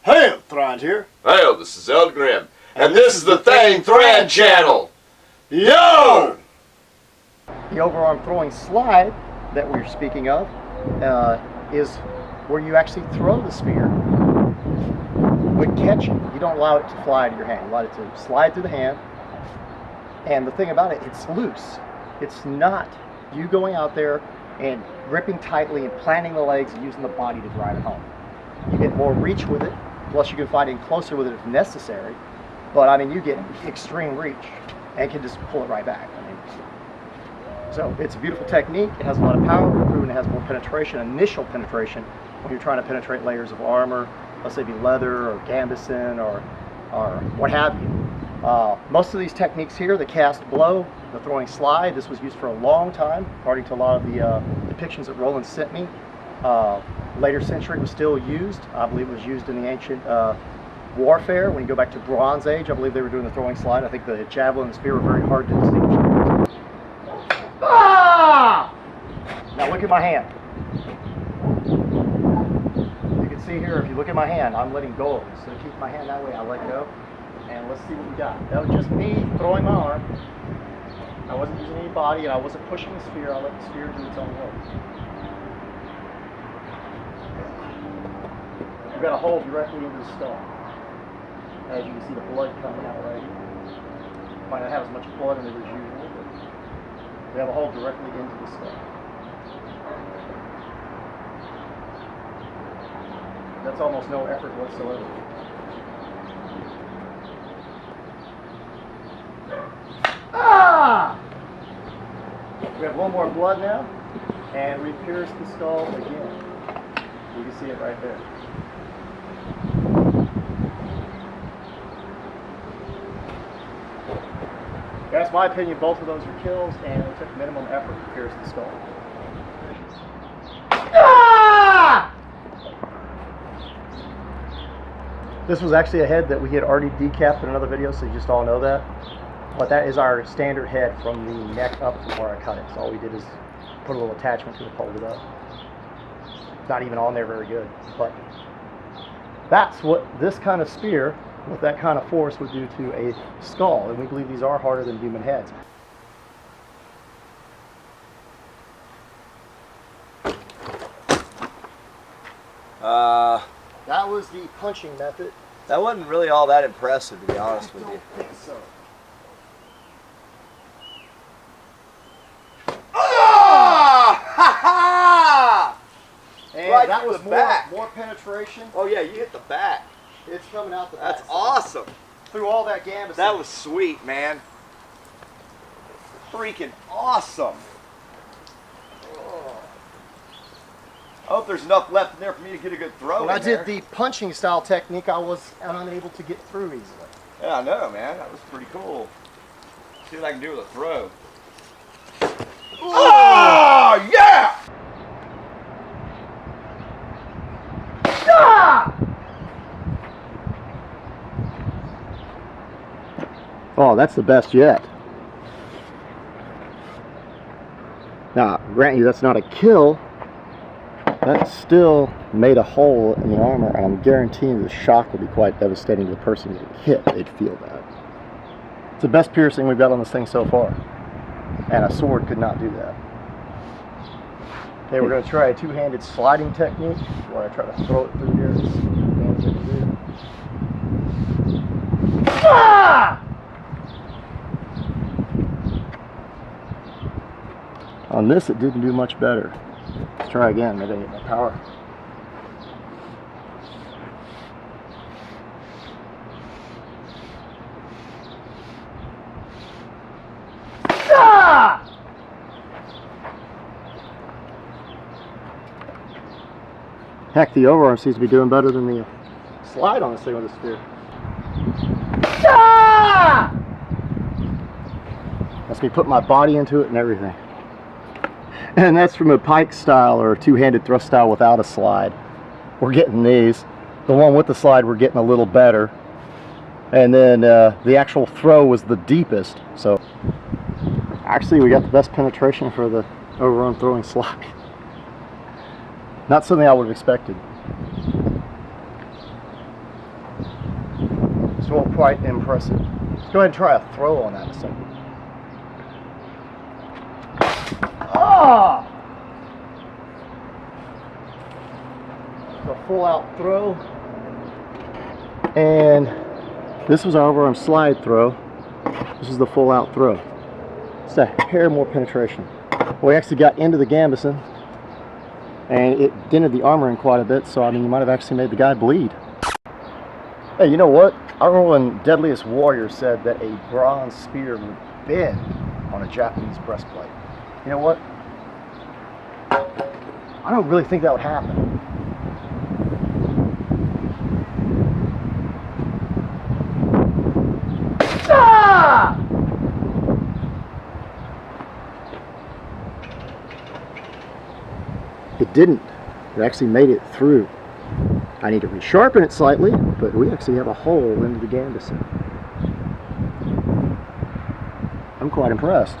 Hail, Thrand here. Hail, this is Eldgrim, and this is the Thang Thrand channel. Yo! The overarm throwing slide that we're speaking of is where you actually throw the spear. When catching, you don't allow it to fly out of your hand. You allow it to slide through the hand. And the thing about it, it's loose. It's not you going out there and gripping tightly and planting the legs and using the body to drive it home. You get more reach with it, plus you can fight in closer with it if necessary. But I mean, you get extreme reach and can just pull it right back. I mean, so it's a beautiful technique. It has a lot of power. We've proven it has more penetration, initial penetration, when you're trying to penetrate layers of armor, let's say be leather or gambeson or what have you. Most of these techniques here, the cast blow, the throwing slide, this was used for a long time, according to a lot of the depictions that Roland sent me. Later century was still used. I believe it was used in the ancient warfare. When you go back to Bronze Age, I believe they were doing the throwing slide. I think the javelin and the spear were very hard to distinguish. Ah! Now look at my hand. You can see here, if you look at my hand, I'm letting go of it. So to keep my hand that way, I let go. And let's see what we got. That was just me throwing my arm. I wasn't using any body, and I wasn't pushing the spear. I let the spear do its own work. We've got a hole directly into the skull. As you can see, the blood coming out right here. Might not have as much blood in it as usual, but we have a hole directly into the skull. That's almost no effort whatsoever. Ah! We have one more blood now, and we pierce the skull again. You can see it right there. That's my opinion. Both of those are kills, and it took minimum effort to pierce the skull. Ah! This was actually a head that we had already decapped in another video, so you just all know that. But that is our standard head from the neck up from where I cut it. So all we did is put a little attachment to it, hold it up. It's not even on there very good. But that's what this kind of spear with that kind of force would do to a skull. And we believe these are harder than human heads. That was the punching method. That wasn't really all that impressive, to be honest with you. I don't think so. And right that through was the back. more penetration. Oh yeah, you hit the back. It's coming out the back. That's awesome. Through all that gamut. That was sweet, man. Freaking awesome. I hope there's enough left in there for me to get a good throw. When I did the punching style technique, I was unable to get through easily. Yeah, I know, man. That was pretty cool. See what I can do with a throw. Oh, yeah! Ah! Oh, that's the best yet. Now, grant you that's not a kill. That still made a hole in the armor, and I'm guaranteeing the shock would be quite devastating to the person getting hit. They'd feel that. It's the best piercing we've got on this thing so far, and a sword could not do that. Okay, we're going to try a two-handed sliding technique where I try to throw it through here. Ah! On this, it didn't do much better. Let's try again. Maybe I get my power. Ah! Heck, the overarm seems to be doing better than the slide on this thing with the spear. Ah! That's me putting my body into it and everything. And that's from a pike style or a two-handed thrust style without a slide. We're getting these. The one with the slide we're getting a little better. And then the actual throw was the deepest. So actually we got the best penetration for the overarm throwing slide. Not something I would have expected. well, quite impressive. Let's go ahead and try a throw on that in a second. Ah! It's a full out throw. And this was our overarm slide throw. This is the full out throw. It's a hair more penetration. We actually got into the gambeson and it dented the armor in quite a bit, so I mean you might have actually made the guy bleed. Hey, you know what? I remember when Deadliest Warrior said that a bronze spear would bend on a Japanese breastplate. You know what? I don't really think that would happen. Ah! It didn't. It actually made it through. I need to resharpen it slightly, but we actually have a hole into the gambeson. I'm quite impressed.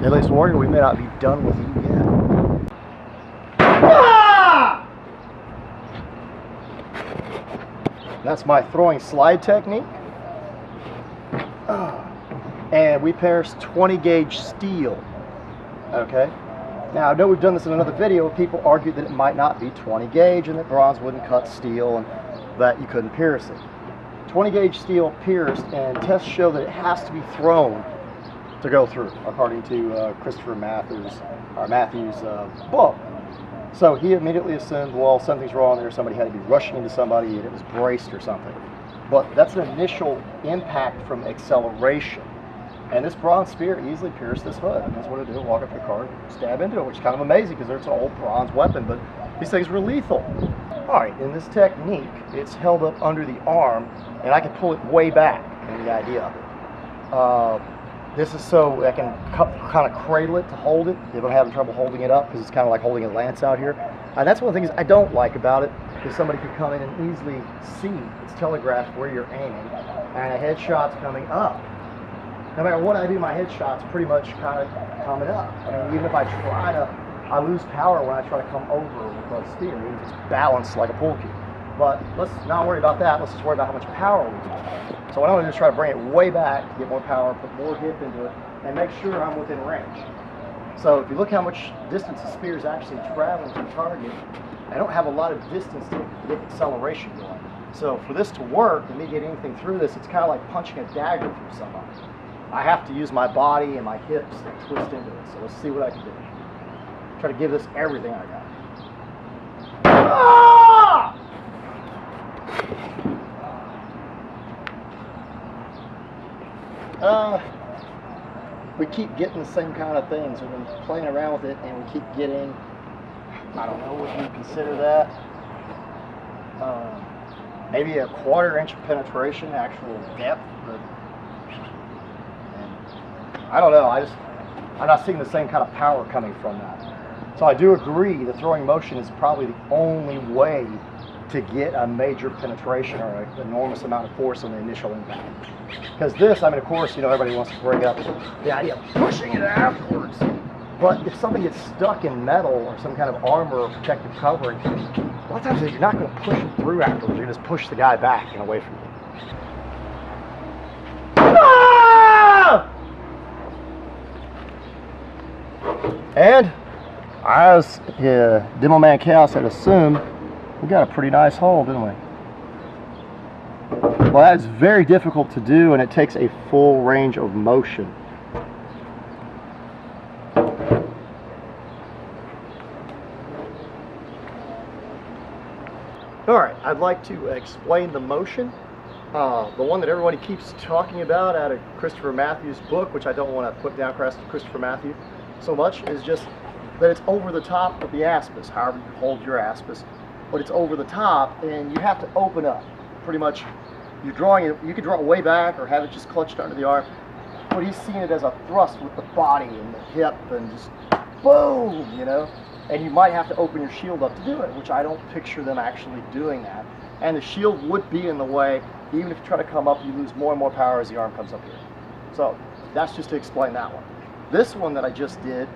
Deadliest Warrior, we may not be done with you yet. Ah! That's my throwing slide technique. And we pierced 20 gauge steel. Okay? Now, I know we've done this in another video. People argued that it might not be 20 gauge and that bronze wouldn't cut steel and that you couldn't pierce it. 20 gauge steel pierced, and tests show that it has to be thrown to go through, according to Christopher Matthews' book. So he immediately assumed, well, something's wrong there. Somebody had to be rushing into somebody and it was braced or something. But that's an initial impact from acceleration. And this bronze spear easily pierced this hood. And that's what it did. Walk up to the car, stab into it, which is kind of amazing because it's an old bronze weapon, but these things were lethal. All right, in this technique, it's held up under the arm, and I can pull it way back in the idea of it. This is so I can kind of cradle it to hold it if I'm having trouble holding it up, because it's kind of like holding a lance out here. And that's one of the things I don't like about it, is somebody could come in and easily see, it's telegraphed where you're aiming, and a headshot's coming up. No matter what I do, my headshot's pretty much kind of coming up. I mean, even if I try to, I lose power when I try to come over with a spear, even if it's balanced like a pool cue. But let's not worry about that. Let's just worry about how much power we get. So what I'm going to do is try to bring it way back to get more power, put more hip into it, and make sure I'm within range. So if you look how much distance the spear is actually traveling to the target, I don't have a lot of distance to get acceleration going. So for this to work and me get anything through this, it's kind of like punching a dagger through somebody. I have to use my body and my hips to twist into it. So let's see what I can do. Try to give this everything I got. Ah! We keep getting the same kind of things. We've been playing around with it, and we keep getting, I don't know what you consider that. Maybe a 1/4 inch of penetration, actual depth. But I don't know. I'm not seeing the same kind of power coming from that. So I do agree the throwing motion is probably the only way to get a major penetration or an enormous amount of force on the initial impact. Because this, I mean, of course, you know, everybody wants to bring up the idea of pushing it afterwards. But if something gets stuck in metal or some kind of armor or protective covering, a lot of times you're not going to push it through afterwards. You're going to just push the guy back and away from you. Ah! And as Demo Man Chaos had assumed, we got a pretty nice hole, didn't we? Well, that is very difficult to do, and it takes a full range of motion. Alright, I'd like to explain the motion. The one that everybody keeps talking about out of Christopher Matthews' book, which I don't want to put down Christopher Matthews so much, is just that it's over the top of the aspis, however you hold your aspis, but it's over the top, and you have to open up. Pretty much, you're drawing it, you could draw it way back or have it just clutched under the arm, but he's seeing it as a thrust with the body and the hip and just boom, you know? And you might have to open your shield up to do it, which I don't picture them actually doing that. And the shield would be in the way. Even if you try to come up, you lose more and more power as the arm comes up here. So that's just to explain that one. This one that I just did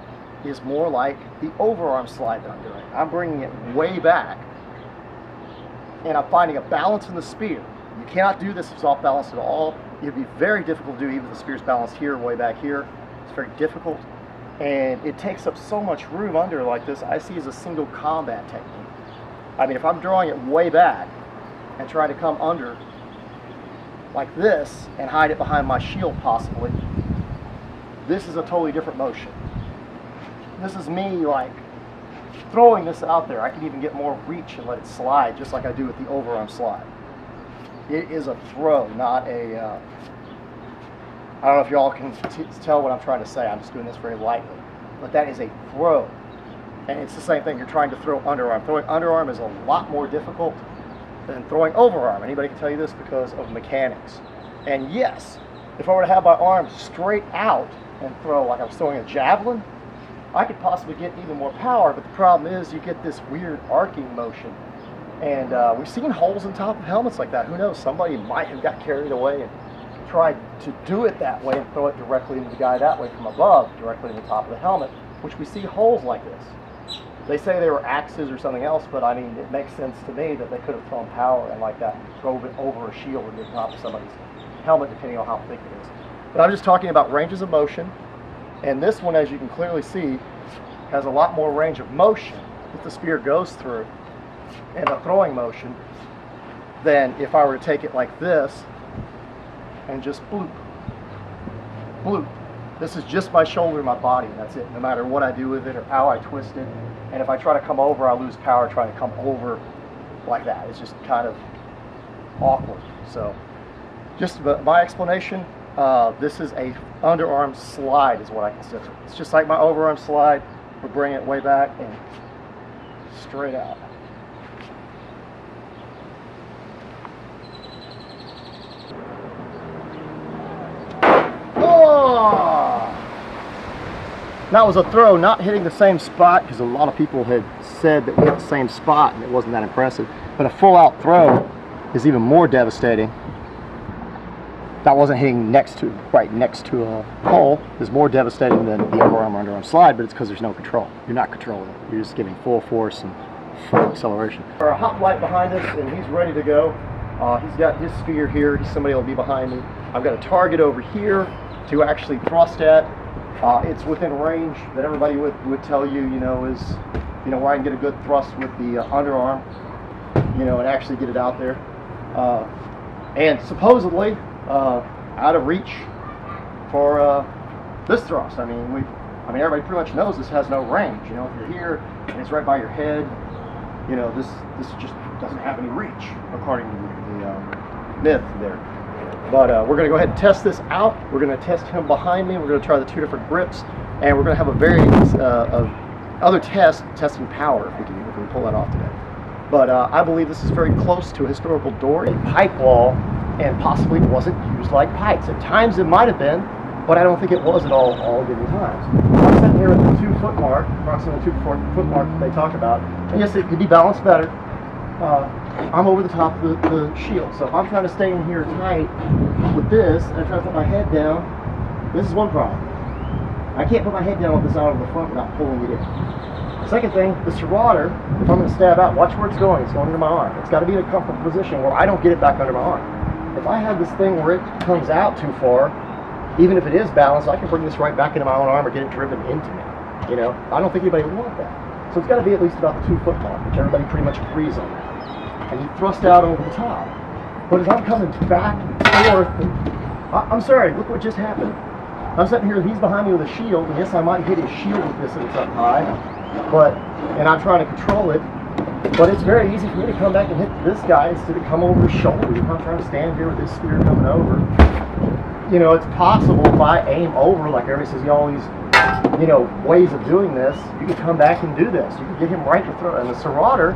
is more like the overarm slide that I'm doing. I'm bringing it way back, and I'm finding a balance in the spear. You cannot do this if it's off balance at all. It'd be very difficult to do even if the spear's balanced here, way back here. It's very difficult. And it takes up so much room under like this. I see as a single combat technique. I mean, if I'm drawing it way back and trying to come under like this and hide it behind my shield possibly, this is a totally different motion. This is me like throwing this out there. I can even get more reach and let it slide just like I do with the overarm slide. It is a throw, not a, I don't know if y'all can tell what I'm trying to say. I'm just doing this very lightly. But that is a throw. And it's the same thing. You're trying to throw underarm. Throwing underarm is a lot more difficult than throwing overarm. Anybody can tell you this because of mechanics. And yes, if I were to have my arm straight out and throw like I was throwing a javelin, I could possibly get even more power. But the problem is you get this weird arcing motion. And we've seen holes in top of helmets like that. Who knows? Somebody might have got carried away and tried to do it that way and throw it directly into the guy that way from above, directly in the top of the helmet, which we see holes like this. They say they were axes or something else, but I mean, it makes sense to me that they could have thrown power and like that, drove it over a shield or the top of somebody's helmet, depending on how thick it is. But I'm just talking about ranges of motion, and this one, as you can clearly see, has a lot more range of motion that the spear goes through and a throwing motion than if I were to take it like this and just bloop, bloop. This is just my shoulder and my body, and that's it, no matter what I do with it or how I twist it. And if I try to come over, I lose power trying to come over like that. It's just kind of awkward. So just my explanation, this is a underarm slide is what I consider. It's just like my overarm slide, but bring it way back and straight out. That was a throw, not hitting the same spot, because a lot of people had said that we hit the same spot and it wasn't that impressive. But a full out throw is even more devastating. That wasn't hitting right next to a hole, is more devastating than the overarm or underarm slide, but it's because there's no control. You're not controlling it. You're just giving full force and full acceleration. Our hoplite behind us, and he's ready to go. He's got his spear here. Somebody will be behind me. I've got a target over here to actually thrust at. It's within range that everybody would tell you, is, where I can get a good thrust with the underarm, and actually get it out there. And supposedly out of reach for this thrust. I mean, everybody pretty much knows this has no range. If you're here and it's right by your head, this just doesn't have any reach, according to the myth there. But we're going to go ahead and test this out. We're going to test him behind me. We're going to try the two different grips, and we're going to have a very other test testing power if we can pull that off today. But I believe this is very close to a historical door, a pipe wall, and possibly wasn't used like pipes. At times it might have been, but I don't think it was at all given times. I'm sitting here at the 2 foot mark, approximately 2 foot mark that they talk about, and yes, it could be balanced better. I'm over the top of the shield, so if I'm trying to stay in here tight with this and I try to put my head down, this is one problem. I can't put my head down with this out of the front without pulling it in. Second thing, the serrator, if I'm going to stab out, watch where it's going under my arm. It's got to be in a comfortable position where I don't get it back under my arm. If I have this thing where it comes out too far, even if it is balanced, I can bring this right back into my own arm or get it driven into me. I don't think anybody would want that. So it's got to be at least about the 2 foot mark, which everybody pretty much agrees on. And you thrust out over the top. But as I'm coming back and forth, I'm sorry, look what just happened. I'm sitting here, he's behind me with a shield, and yes, I might hit his shield with this if it's up high, and I'm trying to control it, but it's very easy for me to come back and hit this guy instead of come over his shoulder. If I'm trying to stand here with this spear coming over, it's possible if I aim over, like everybody says, all these, ways of doing this, you can come back and do this. You can get him right to throw. And the serrator,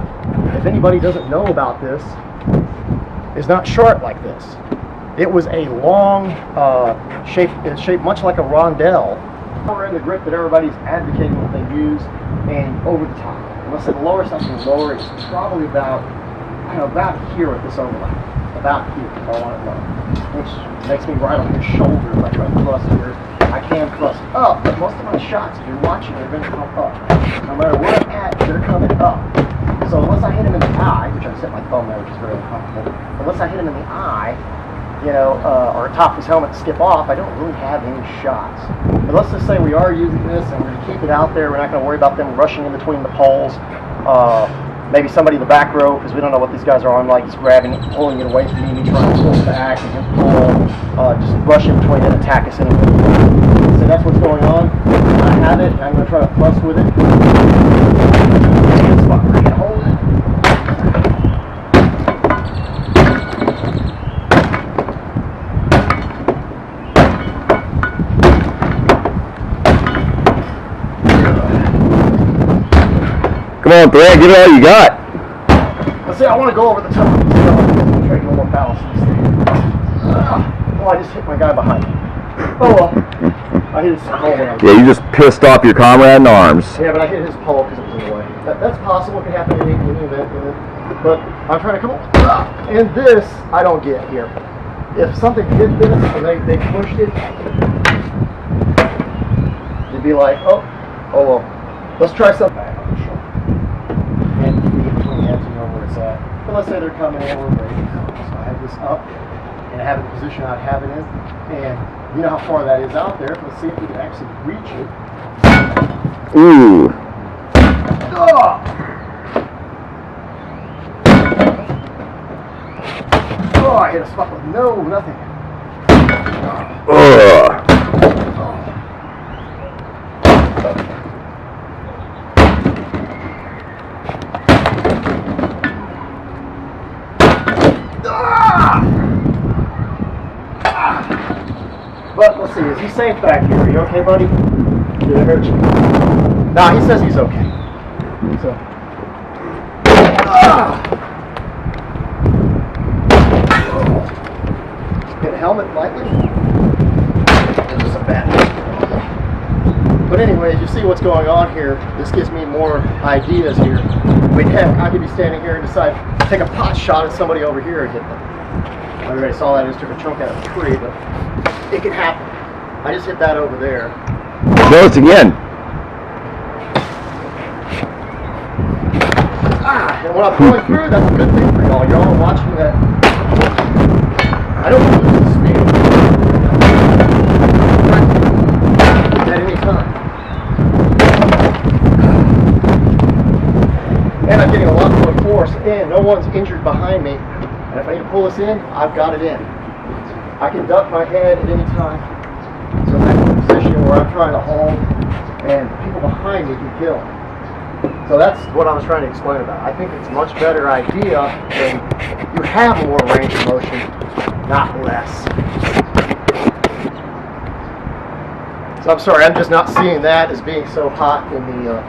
if anybody doesn't know about this, is not short like this. It was a long it's shaped much like a rondelle. We're in the grip that everybody's advocating that they use, and over the top. Unless it lowers something lower, it's probably about here at this overlap. About here, if I want it low. Which makes me right on his shoulder if I try to thrust here. I can thrust up, but most of my shots, if you're watching, are going to come up. No matter where I'm at, they're coming up. So unless I hit him in the eye, which I just hit my thumb there, which is very uncomfortable. Unless I hit him in the eye, you know, or top his helmet to skip off, I don't really have any shots. But let's just say we are using this and we're going to keep it out there. We're not going to worry about them rushing in between the poles. Maybe somebody in the back row, because we don't know what these guys are on, like just grabbing it, pulling it away from me trying to pull back and him pull, just rush in between and attack us anyway. So that's what's going on. I have it. I'm going to try to fuss with it. Good spot where I can hold it. Come on, Brad, give it all you got. Let's see, I want to go over the top. I'm going to try to get a little balance in this thing. Oh, I just hit my guy behind me. Oh well. I hit his pole. Yeah, you just pissed off your comrade in arms. Yeah, but I hit his pole because it was in the way. That's possible. It could happen in any event. But I'm trying to come on. And this, I don't get here. If something hit this and they pushed it, you'd be like, oh well, let's try something. And in between the heads, you know where it's at. But let's say they're coming in, we're ready. So I have this up, and I have it in the position I'd have it in. And you know how far that is out there. Let's see if we can actually reach it. Ooh. Oh! Oh, I hit a spot with nothing. Ugh. But let's see, is he safe back here? Are you okay, buddy? Did I hurt you? Nah, he says he's okay. So. Hit a helmet lightly. It's just a bad. But anyways, you see what's going on here. This gives me more ideas here. I mean, heck, I could be standing here and decide to take a pot shot at somebody over here and hit them. I already saw that. I just took a chunk out of the tree, but it can happen. I just hit that over there. Notice again. And when I'm going through, that's a good thing for y'all. Y'all are watching that. I don't lose the speed at any time. And I'm getting a lot more force in. No one's injured behind me. And if I need to pull this in, I've got it in. I can duck my head at any time. So that's a position where I'm trying to hold, and the people behind me can kill. So that's what I was trying to explain about. I think it's a much better idea when you have more range of motion, not less. So I'm sorry, I'm just not seeing that as being so hot in the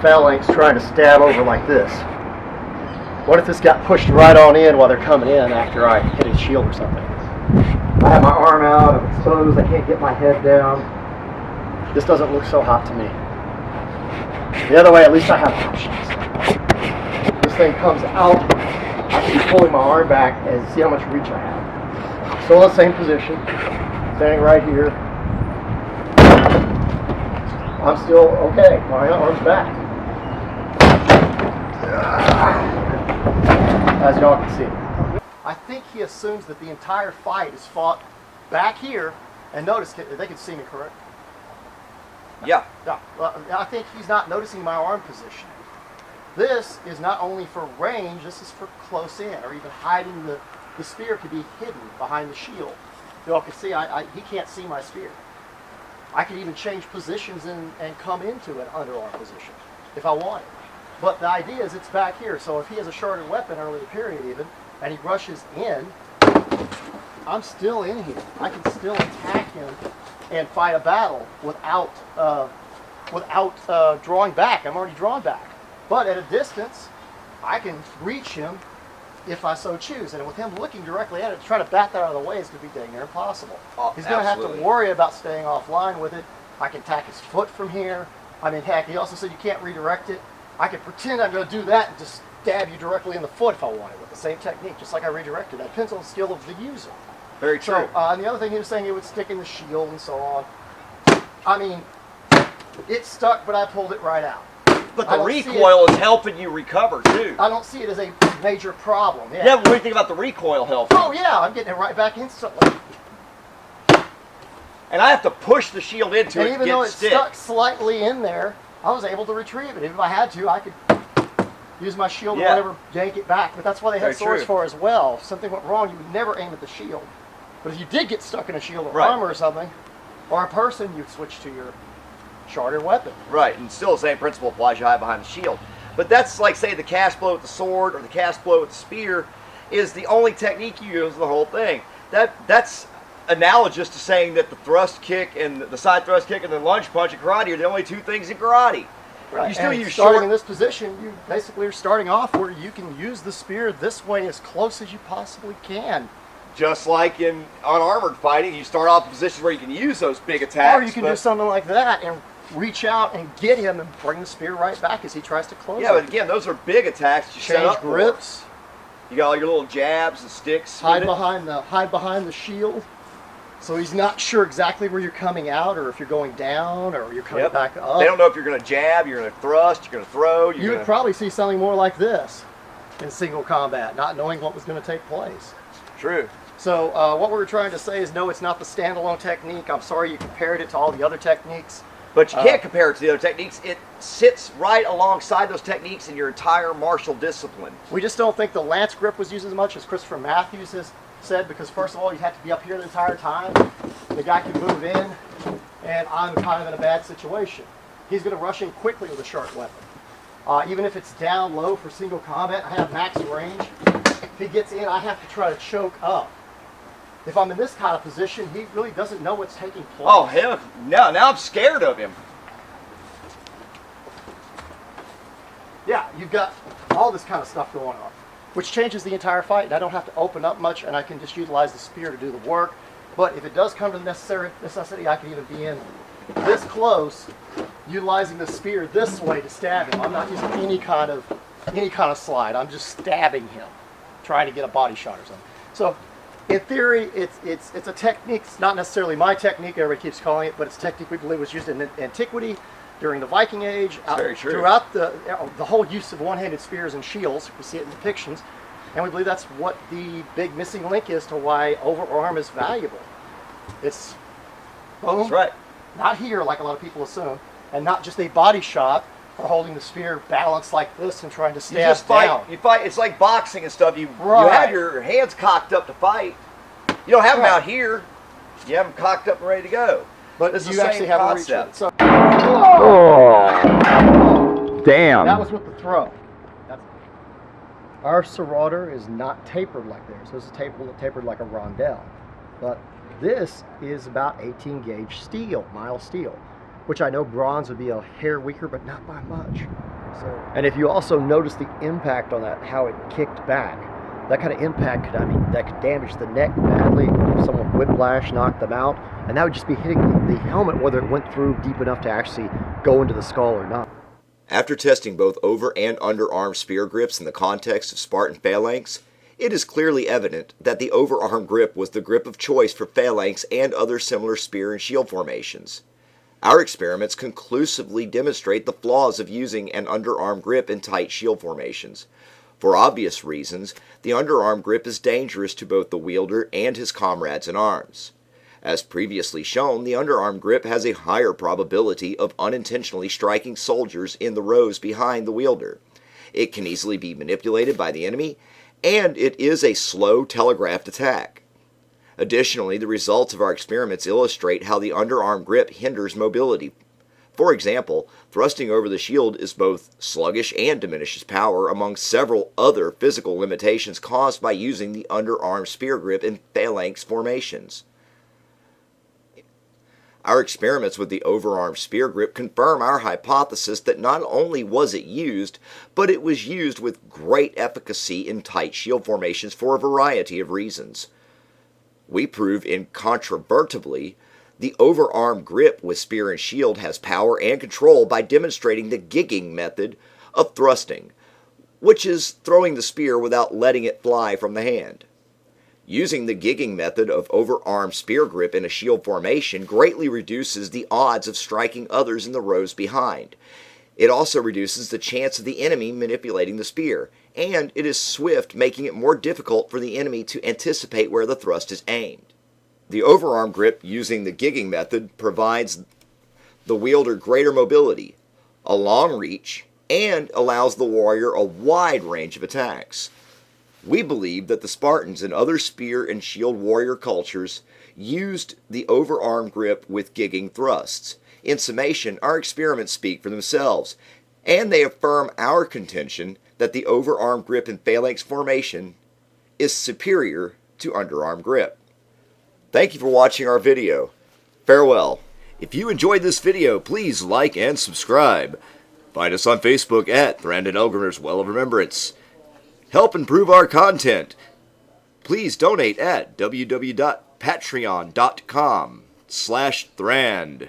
phalanx trying to stab over like this. What if this got pushed right on in while they're coming in after I hit his shield or something? I have my arm out, I'm exposed, I can't get my head down. This doesn't look so hot to me. The other way, at least I have options. This thing comes out, I can be pulling my arm back and see how much reach I have. Still in the same position, standing right here. I'm still okay, my arm's back. As y'all can see. I think he assumes that the entire fight is fought back here, and notice, they can see me, correct? Yeah. Yeah. Well, I think he's not noticing my arm position. This is not only for range, this is for close in, or even hiding the spear could be hidden behind the shield. Y'all can see, he can't see my spear. I could even change positions and come into an underarm position if I wanted. But the idea is it's back here, so if he has a shorter weapon early period even, and he rushes in, I'm still in here. I can still attack him and fight a battle without drawing back. I'm already drawn back. But at a distance, I can reach him if I so choose. And with him looking directly at it, to try to bat that out of the way is going to be dang near impossible. Oh, he's going to have to worry about staying offline with it. I can attack his foot from here. I mean, heck, he also said you can't redirect it. I could pretend I'm going to do that and just stab you directly in the foot if I wanted with the same technique, just like I redirected. That depends on the skill of the user. Very true. So, and the other thing he was saying, it would stick in the shield and so on. I mean, it stuck, but I pulled it right out. But the recoil is helping you recover too. I don't see it as a major problem. Yeah, but what do you think about the recoil health? Oh yeah, I'm getting it right back instantly. And I have to push the shield into And it to even get though it it's stick. stuck slightly in there, I was able to retrieve it. If I had to, I could use my shield or Yeah. whatever, yank it back. But that's why they Very had swords true. for as well. If something went wrong, you would never aim at the shield. But if you did get stuck in a shield or Right. armor or something, or a person, you'd switch to your chartered weapon. Right, and still the same principle applies. You hide behind the shield. But that's like, say, the cast blow with the sword or the cast blow with the spear is the only technique you use in the whole thing. That's analogous to saying that the thrust kick and the side thrust kick and the lunge punch in karate are the only two things in karate. Right. You still and use starting short. in this position, you basically are starting off where you can use the spear this way as close as you possibly can. Just like in unarmored fighting, you start off in positions where you can use those big attacks. Or you can but- do something like that and reach out and get him and bring the spear right back as he tries to close Yeah, it. but again, those are big attacks that you set Change up for. grips, You got all your little jabs and sticks. hide with it. behind the shield, so he's not sure exactly where you're coming out or if you're going down or you're coming Yep. back up. They don't know if you're going to jab, you're going to thrust, you're going to throw. You would probably see something more like this in single combat, not knowing what was going to take place. True. So what we were trying to say is, no, it's not the standalone technique. I'm sorry you compared it to all the other techniques. But you can't compare it to the other techniques. It sits right alongside those techniques in your entire martial discipline. We just don't think the lance grip was used as much as Christopher Matthews has said, because first of all, you'd have to be up here the entire time. The guy can move in, and I'm kind of in a bad situation. He's going to rush in quickly with a sharp weapon. Even if it's down low for single combat, I have max range. If he gets in, I have to try to choke up. If I'm in this kind of position, he really doesn't know what's taking place. Oh, hell, now I'm scared of him. Yeah, you've got all this kind of stuff going on, which changes the entire fight. And I don't have to open up much, and I can just utilize the spear to do the work. But if it does come to the necessity, I can even be in this close, utilizing the spear this way to stab him. I'm not using any kind of slide. I'm just stabbing him, trying to get a body shot or something. So, in theory, it's a technique. It's not necessarily my technique. Everybody keeps calling it, but it's a technique we believe was used in antiquity, during the Viking Age, very true. throughout the whole use of one-handed spears and shields. We see it in depictions, and we believe that's what the big missing link is to why overarm is valuable. It's boom, That's right. not here like a lot of people assume, and not just a body shot or holding the spear balanced like this and trying to You stab just fight. down. You fight. It's like boxing and stuff. You Right. have your hands cocked up to fight. You don't have them Right. out here. You have them cocked up and ready to go. But It's the you actually same have a reach with concept. it. So Damn. that was with the throw. Our Serrater is not tapered like theirs. This is tapered like a rondelle. But this is about 18 gauge steel, mild steel, which I know bronze would be a hair weaker, but not by much. And if you also notice the impact on that, how it kicked back, that kind of impact that could damage the neck badly. If someone whiplash, knock them out, and that would just be hitting the helmet, whether it went through deep enough to actually go into the skull or not. After testing both over and underarm spear grips in the context of Spartan phalanx, it is clearly evident that the overarm grip was the grip of choice for phalanx and other similar spear and shield formations. Our experiments conclusively demonstrate the flaws of using an underarm grip in tight shield formations. For obvious reasons, the underarm grip is dangerous to both the wielder and his comrades in arms. As previously shown, the underarm grip has a higher probability of unintentionally striking soldiers in the rows behind the wielder. It can easily be manipulated by the enemy, and it is a slow telegraphed attack. Additionally, the results of our experiments illustrate how the underarm grip hinders mobility. For example, thrusting over the shield is both sluggish and diminishes power, among several other physical limitations caused by using the underarm spear grip in phalanx formations. Our experiments with the overarm spear grip confirm our hypothesis that not only was it used, but it was used with great efficacy in tight shield formations for a variety of reasons. We prove incontrovertibly the overarm grip with spear and shield has power and control by demonstrating the gigging method of thrusting, which is throwing the spear without letting it fly from the hand. Using the gigging method of overarm spear grip in a shield formation greatly reduces the odds of striking others in the rows behind. It also reduces the chance of the enemy manipulating the spear, and it is swift, making it more difficult for the enemy to anticipate where the thrust is aimed. The overarm grip using the gigging method provides the wielder greater mobility, a long reach, and allows the warrior a wide range of attacks. We believe that the Spartans and other spear and shield warrior cultures used the overarm grip with gigging thrusts. In summation, our experiments speak for themselves, and they affirm our contention that the overarm grip in phalanx formation is superior to underarm grip. Thank you for watching our video. Farewell. If you enjoyed this video, please like and subscribe. Find us on Facebook at Thrandon Elgrimer's Well of Remembrance. Help improve our content. Please donate at www.patreon.com/Thrand.